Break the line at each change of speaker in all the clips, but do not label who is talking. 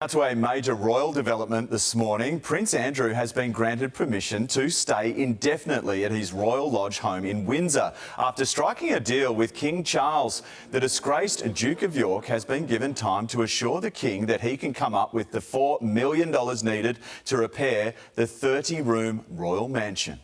To a major royal development this morning, Prince Andrew has been granted permission to stay indefinitely at his Royal Lodge home in Windsor after striking a deal with King Charles. The disgraced Duke of York has been given time to assure the King that he can come up with the $4 million needed to repair the 30-room royal mansion.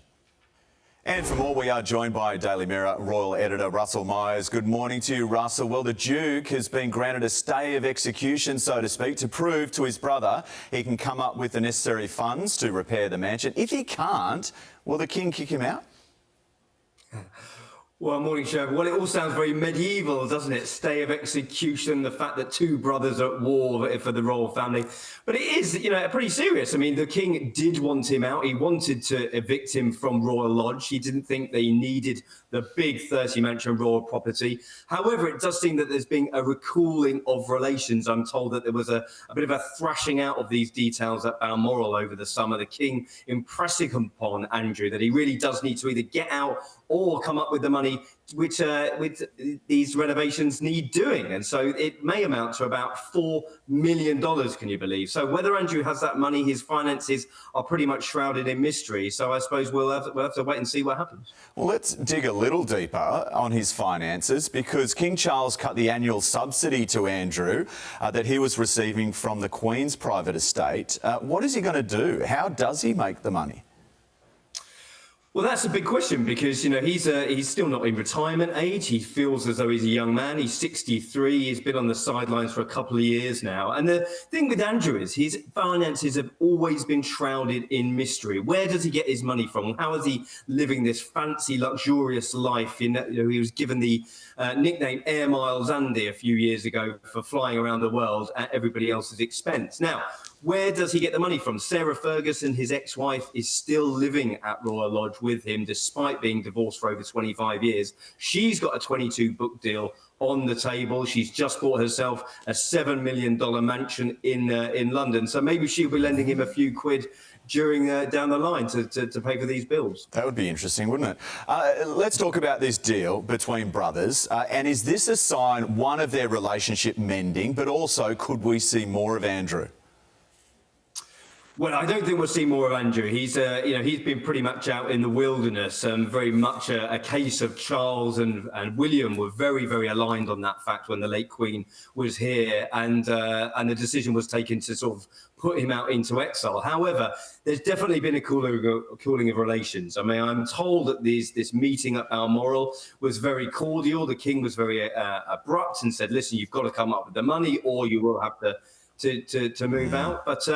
And for more, we are joined by Daily Mirror royal editor Russell Myers. Good morning to you, Russell. Well, the Duke has been granted a stay of execution, so to speak, to prove to his brother he can come up with the necessary funds to repair the mansion. If he can't, will the King kick him out?
Well, morning, Sheriff. Well, it all sounds very medieval, doesn't it? Stay of execution, the fact that two brothers are at war for the royal family. But it is, pretty serious. I mean, the King did want him out. He wanted to evict him from Royal Lodge. He didn't think they needed the big 30-mansion royal property. However, it does seem that there's been a recalling of relations. I'm told that there was a bit of a thrashing out of these details at Balmoral over the summer. The King impressing upon Andrew that he really does need to either get out or come up with the money which with these renovations need doing. And so it may amount to about $4 million, can you believe? So whether Andrew has that money, his finances are pretty much shrouded in mystery. So I suppose we'll have to wait and see what happens.
Well, let's dig a little deeper on his finances, because King Charles cut the annual subsidy to Andrew that he was receiving from the Queen's private estate. What is he going to do? How does he make the money?
Well, that's a big question, because, he's still not in retirement age. He feels as though he's a young man. He's 63. He's been on the sidelines for a couple of years now. And the thing with Andrew is his finances have always been shrouded in mystery. Where does he get his money from? How is he living this fancy, luxurious life? He was given the nickname Air Miles Andy a few years ago for flying around the world at everybody else's expense. Now, where does he get the money from? Sarah Ferguson, his ex-wife, is still living at Royal Lodge with him, despite being divorced for over 25 years. She's got a 22-book deal on the table. She's just bought herself a $7 million mansion in London. So maybe she'll be lending him a few quid during down the line to pay for these bills.
That would be interesting, wouldn't it? Let's talk about this deal between brothers. And is this a sign, one, of their relationship mending, but also could we see more of Andrew?
Well, I don't think we'll see more of Andrew. He's been pretty much out in the wilderness, very much a case of Charles and William were very, very aligned on that fact when the late Queen was here, and the decision was taken to sort of put him out into exile. However, there's definitely been a cooling of relations. I mean, I'm told that this meeting at Balmoral was very cordial. The King was very abrupt and said, listen, you've got to come up with the money or you will have to move out. But,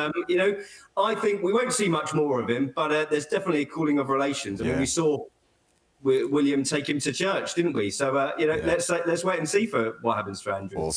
I think we won't see much more of him, but there's definitely a cooling of relations. I mean, we saw William take him to church, didn't we? So, let's wait and see for what happens to Andrew.